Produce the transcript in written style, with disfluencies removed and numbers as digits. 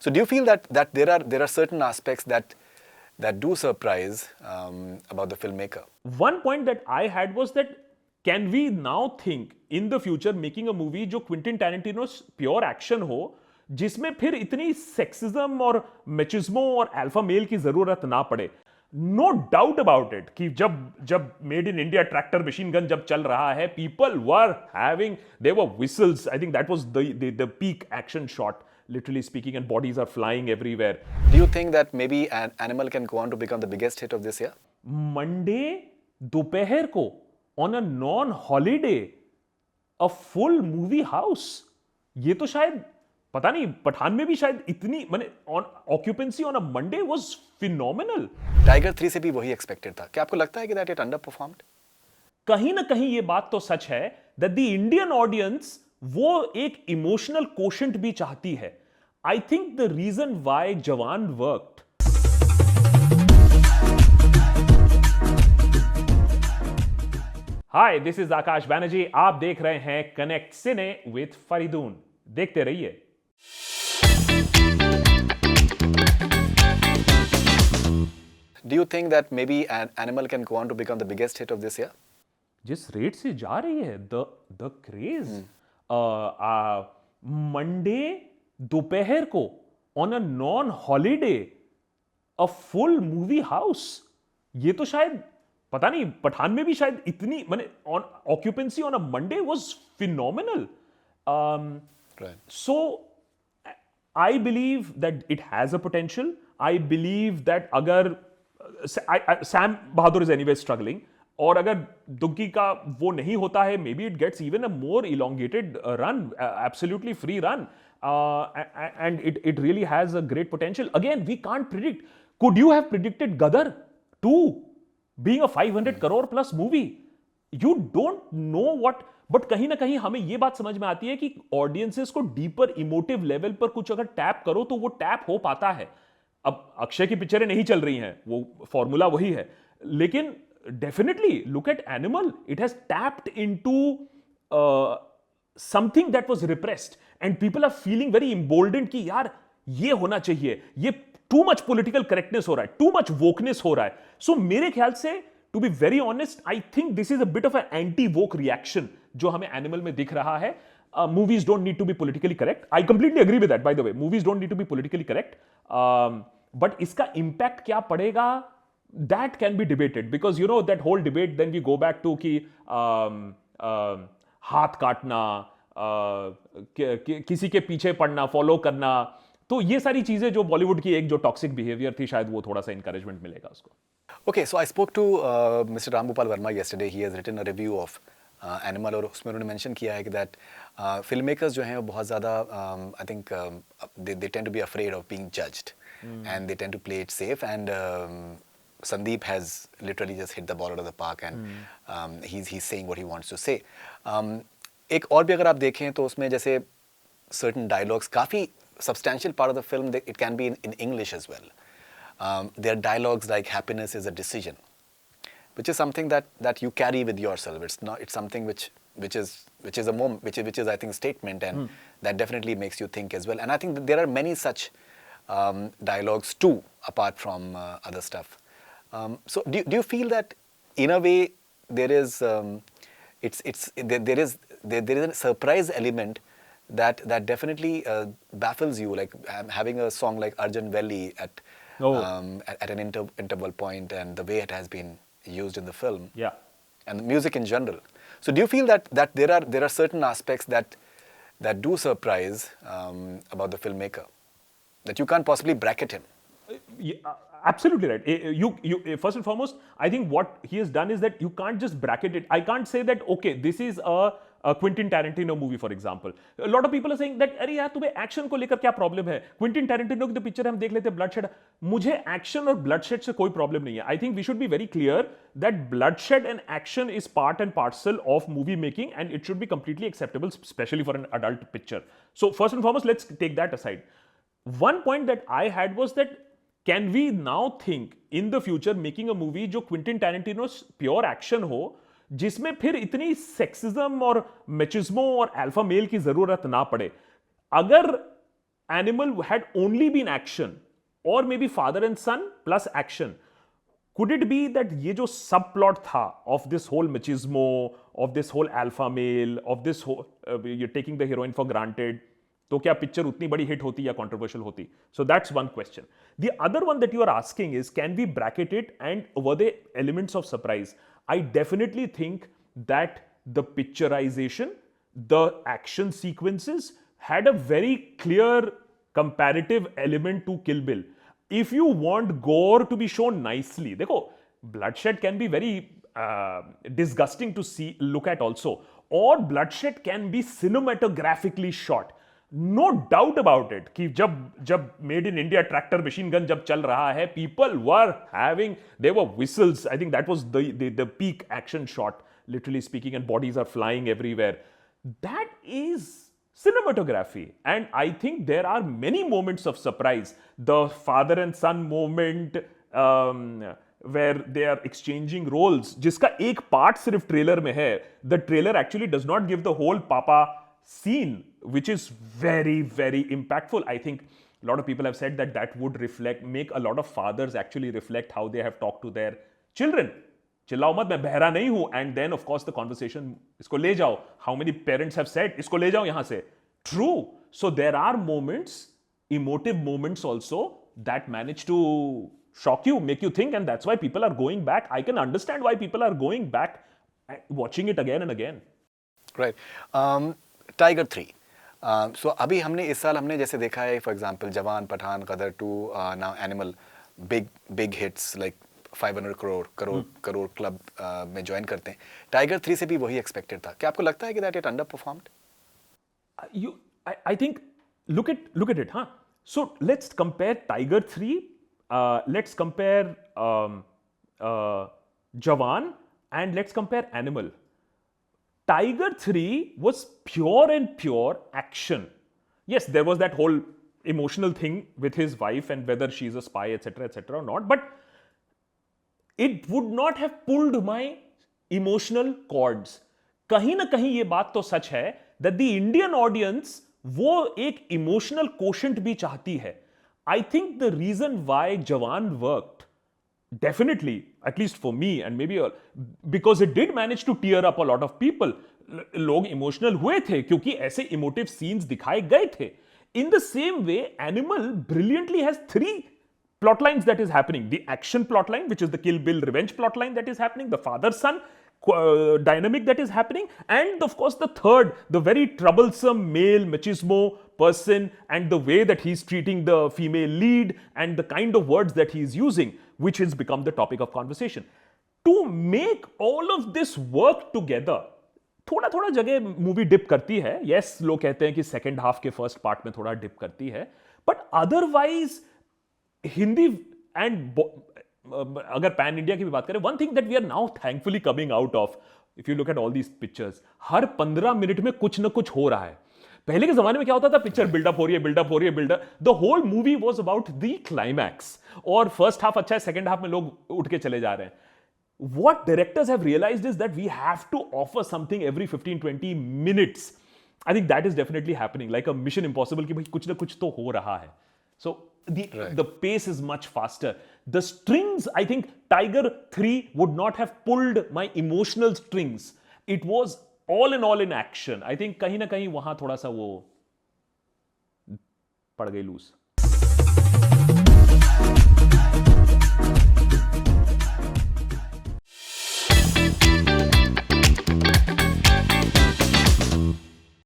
So do you feel that there are certain aspects that do surprise about the filmmaker? One point that I had was that can we now think in the future making a movie जो Quentin Tarantino pure action हो, जिसमें फिर इतनी sexism और मेचिज्मो और alpha male की जरूरत ना पड़े. नो डाउट अबाउट इट कि जब जब made in India tractor machine gun जब चल रहा है, people were having, they were whistles. I think that was the peak action shot, literally speaking, and bodies are flying everywhere. Do you think that maybe an Animal can go on to become the biggest hit of this year? Monday दोपहर को on a non holiday a full movie house, ये तो शायद पता नहीं, पठान में भी शायद इतनी, माने on occupancy on a Monday was phenomenal. Tiger 3 से भी वही एक्सपेक्टेड था. क्या आपको लगता है कि दैट इट अंडर परफॉर्म्ड? कहीं ना कहीं ये बात तो सच है दैट द इंडियन ऑडियंस वो एक इमोशनल कोशेंट भी चाहती है. I think the reason why Jawan worked. Hi, this is Akash Banerjee. आप देख रहे हैं कनेक्ट सिने विद फरीदून. देखते रहिए. Do you think that maybe an Animal can go on to become the biggest hit of this year? जिस रेट से जा रही है द क्रेज, मंडे दोपहर को on a non holiday a full movie house, ये तो शायद पता नहीं, पठान में भी शायद इतनी, माने on occupancy on a Monday was phenomenal. Right. So I believe that it has a potential. I believe that अगर Sam Bahadur is anyway struggling, और अगर दुग्गी का वो नहीं होता है, maybe it gets even a more elongated run, absolutely free run, and it really has a great potential. Again, we can't predict. Could you have predicted Gadar 2 being a 500 crore plus movie? You don't know what. But कहीं ना कहीं हमें यह बात समझ में आती है कि ऑडियंसेस को डीपर इमोटिव लेवल पर कुछ अगर टैप करो तो वो टैप हो पाता है. अब अक्षय की पिक्चरें नहीं चल रही हैं, वो फॉर्मूला वही है, लेकिन definitely look at Animal. It has tapped into something that was repressed and people are feeling very emboldened कि यार ये होना चाहिए. ये टू मच पॉलिटिकल करेक्टनेस हो रहा है, टू मच वोकनेस हो रहा है. सो मेरे ख्याल से, to be very honest, I think this is a bit of an anti woke reaction जो हमें एनिमल में दिख रहा है. Movies don't need to be politically correct. I completely agree with that, by the way. Movies don't need to be politically correct. But इसका impact क्या पड़ेगा, that can be debated, because you know that whole debate, then we go back to कि हाथ काटना, किसी के पीछे पड़ना, फॉलो करना. तो ये सारी चीजें जो बॉलीवुड की एक जो टॉक्सिक बिहेवियर थी, शायद वो थोड़ा सा encouragement मिलेगा उसको. Okay, so I spoke to Mr. Ram Gopal Verma yesterday. He has written a review of animal, और उसमें उन्होंने मेंशन किया है कि दैट फिल्म मेकर्स जो हैं वो बहुत ज़्यादा I think they tend to be afraid of being judged and they tend to play it safe. And Sandeep has literally just hit the ball out of the park and he is saying what he wants to say. एक और भी अगर आप देखें तो उसमें जैसे certain dialogues, काफ़ी substantial part of the film, it can be in English as well. There dialogues like happiness is a decision, which is something that you carry with yourself. It's something which is a moment, which is I think a statement, and that definitely makes you think as well. And I think that there are many such dialogues too, apart from other stuff. So do you feel that in a way there is there is a surprise element that definitely baffles you, like having a song like Arjun Valley at an interval point, and the way it has been used in the film, and the music in general. So do you feel that there are certain aspects that do surprise about the filmmaker, that you can't possibly bracket him? Absolutely right. You first and foremost, I think what he has done is that you can't just bracket it. I can't say that okay, this is a Quentin Tarantino movie, for example. A lot of people are saying that अरे यार तुम्हें action को लेकर क्या problem है, Quentin Tarantino की तो picture हम देख लेते हैं ब्लडशेड. मुझे एक्शन और ब्लडशेड से कोई प्रॉब्लम नहीं है. I think we should be very clear that bloodshed and action is part and parcel of movie making, and it should be completely acceptable, specially for an adult picture. So first and foremost, let's take that aside. One point that I had was that can we now think in the future making a movie जो Quentin Tarantino pure action हो, जिसमें फिर इतनी sexism और मेचिज्मो और alpha male की जरूरत ना पड़े. अगर Animal had only been action, or maybe father and son plus action, could it be that ये जो subplot था of this whole machismo, of this whole alpha male, of this whole you're taking the heroine for granted, तो क्या picture उतनी बड़ी hit होती या controversial होती? So that's one question. The other one that you are asking is, can we bracket it and were there elements of surprise? I definitely think that the picturization, the action sequences had a very clear comparative element to Kill Bill. If you want gore to be shown nicely, देखो, bloodshed can be very disgusting to see, look at also, or bloodshed can be cinematographically shot. No doubt about it कि जब made in India tractor machine gun जब चल रहा है, people were having, there were whistles. I think that was the peak action shot, literally speaking, and bodies are flying everywhere. That is cinematography, and I think there are many moments of surprise. The father and son moment where they are exchanging roles, जिसका एक part सिर्फ trailer में है. The trailer actually does not give the whole papa scene, which is very, very impactful. I think a lot of people have said that would make a lot of fathers actually reflect how they have talked to their children. चिल्लाओ मत, मैं बहरा नहीं हूं. And then of course the conversation, इसको ले जाओ. How many parents have said, इसको ले जाओ यहां से. True. So there are moments, emotive moments also, that manage to shock you, make you think, and that's why people are going back. I can understand why people are going back and watching it again and again. Right. Tiger 3. So अभी हमने इस साल हमने जैसे देखा है, for example, जवान, पठान, गदर 2, now Animal, big hits like 500 crore club में ज्वाइन करते हैं. टाइगर 3 से भी वही एक्सपेक्टेड था. क्या आपको लगता है कि that it under performed? I think look at it, huh? So let's compare Tiger 3. Let's compare Jawan, and let's compare Animal. Tiger 3 was pure action. Yes, there was that whole emotional thing with his wife and whether she's a spy, etc., or not. But it would not have pulled my emotional chords. कहीं ना कहीं ये बात तो सच है that the Indian audience वो एक emotional quotient भी चाहती है. I think the reason why Jawan worked, definitely, at least for me and maybe because it did manage to tear up a lot of people. लोग emotional हुए थे क्योंकि ऐसे emotive scenes दिखाए गए थे. In the same way, Animal brilliantly has 3 plot lines that is happening. The action plot line, which is the Kill Bill revenge plot line that is happening, the father-son dynamic that is happening, and of course the third, the very troublesome male machismo person and the way that he's treating the female lead and the kind of words that he's using, which has become the topic of conversation. To make all of this work together, थोड़ा जगह movie dip करती है. Yes, लोग कहते हैं कि second half के first part में थोड़ा डिप करती है, बट अदरवाइज हिंदी एंड अगर पैन इंडिया की भी बात करें, one thing that we are now thankfully coming out of, if you look at all these pictures, हर 15 मिनट में कुछ ना कुछ हो रहा है. पहले के जमाने में क्या होता था, पिक्चर बिल्डअप हो रही है, buildup, the whole movie was about the climax, और फर्स्ट हाफ अच्छा है, सेकेंड हाफ में लोग उठ के चले जा रहे हैं. What directors have realized is that we have to offer something every 15-20 minutes. I think that is definitely happening, like a Mission Impossible कि भाई कुछ ना कुछ तो हो रहा है. So the pace is much faster. The strings, I think Tiger 3 would not have pulled my emotional strings. It was all in action. I think कहीं ना कहीं वहां थोड़ा सा वो पड़ गई लूज.